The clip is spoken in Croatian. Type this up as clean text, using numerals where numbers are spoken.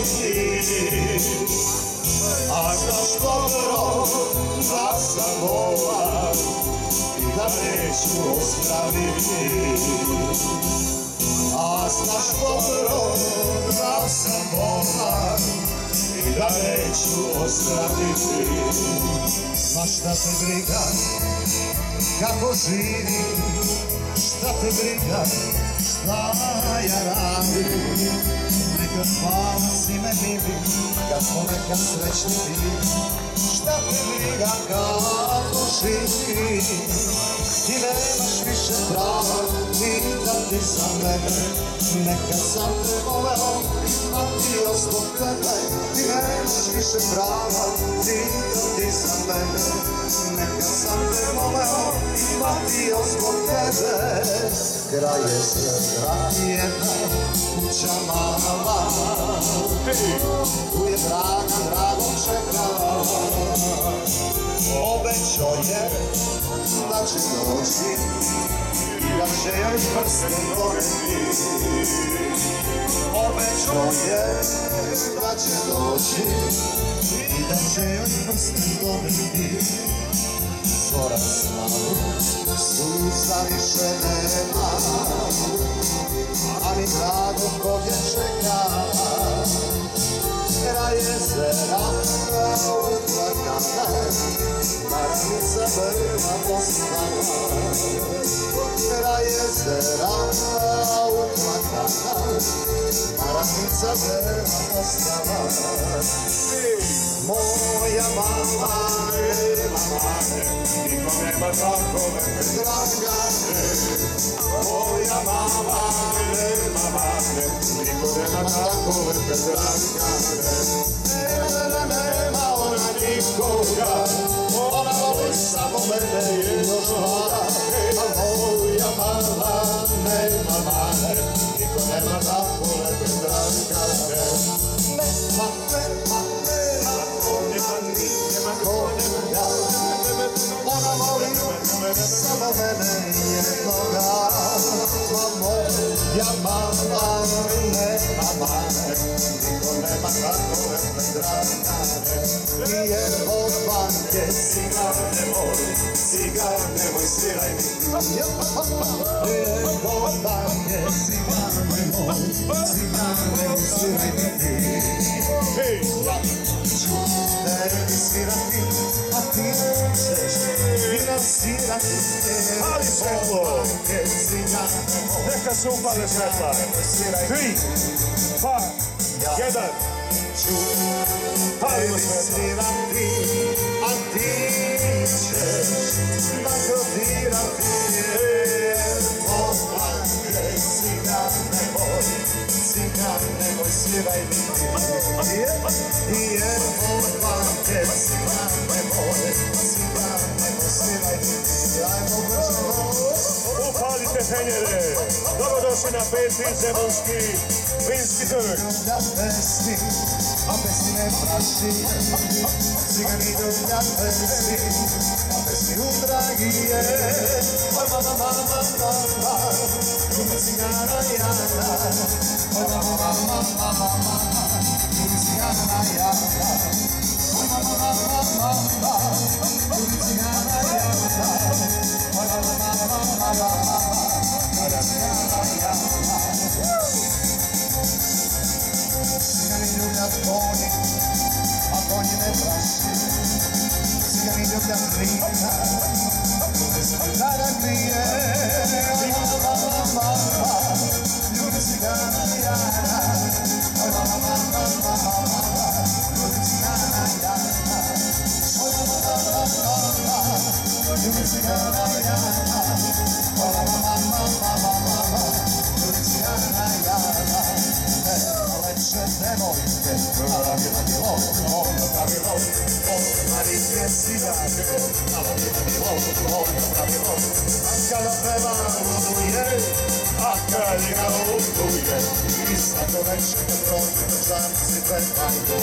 biti. A znaš dobro da sam bolan i da neću ozdraviti. A znaš dobro da sam bolan i da neću ozdraviti. Ma šta te briga kako živim, šta te briga šta ja radim. Nekad hvala si me mili kad smo nekad srećni bili. Šta te briga kako živim, ti nemaš više prava pitati za mene. Nekad sam te voleo i patio zbog tebe. Ti nemaš više prava pitati za mene. Nekad sam te voleo i patio zbog tebe. Kraj je sve jedna kuća mala, tu je Draga dragom čekala. Obećao je da će doći i da će joj prste goreti. Obećao je da će doći i da će joj prste goreti. Zora slavu suza više nema, a ni drago kog je čeka. Kraj jezera uplakana, Marnica brva postala. Kraj jezera uplakana, Marnica brva postala. Moja mama, niko nema tako me Dragane. Moja mama, niko nema tako me Dragane. Nema ona nikoga, ona voli samo mene još mala. Moja mama, nema mane, niko nema tako me Dragane. Ona voli samo mene jednoga. Moja mama nema mane, niko nema tako me Dragane. Nije od banke cigar nemoj, cigar nemoj sviraj mi. Nije od banke cigar nemoj, cigar nemoj sviraj mi. Tebi svirati, a ti nećeš finansirati. Ali svetlo! Neka se upale svetla! 3, 2, 1. Palimo svetla! A ti ćeš nagodirati. Od banke cigar nemoj, cigar nemoj sviraj mi. Jer od banke cigar nemoj, cigar nemoj sviraj mi. Ajmo brzo! Upalite penjere! Dobrodošli na 5. Zemunski vinski trg! Da pesmi, a pesmi ne praši. Cigani da pesmi, a pesmi udragije. Oj mama, mama, mama, ljubi cigana jana. Oj mama, mama, mama, mama, ljubi cigana jana. Oj mama, mama, mama, ljubi cigana jana. Oj mama, mama, mama, mama, ljubi cigana jana. Cigani ljubljat konji, a konji ne praši. Cigani ljubljat vina, da grije. Oj mama, mama, mama, ljubi cigana jana. Oj mama, mama, mama, ljubi cigana jana. Oj mama, mama, mama, ljubi cigana jana. Oj mama, mama, mama, ljubi cigana jana. Leće devojke, pravilo, Marije cigane, pravilo, a kada peva uduje, a kad ga uduje, i svako večer kad prođe, žarci pevaju,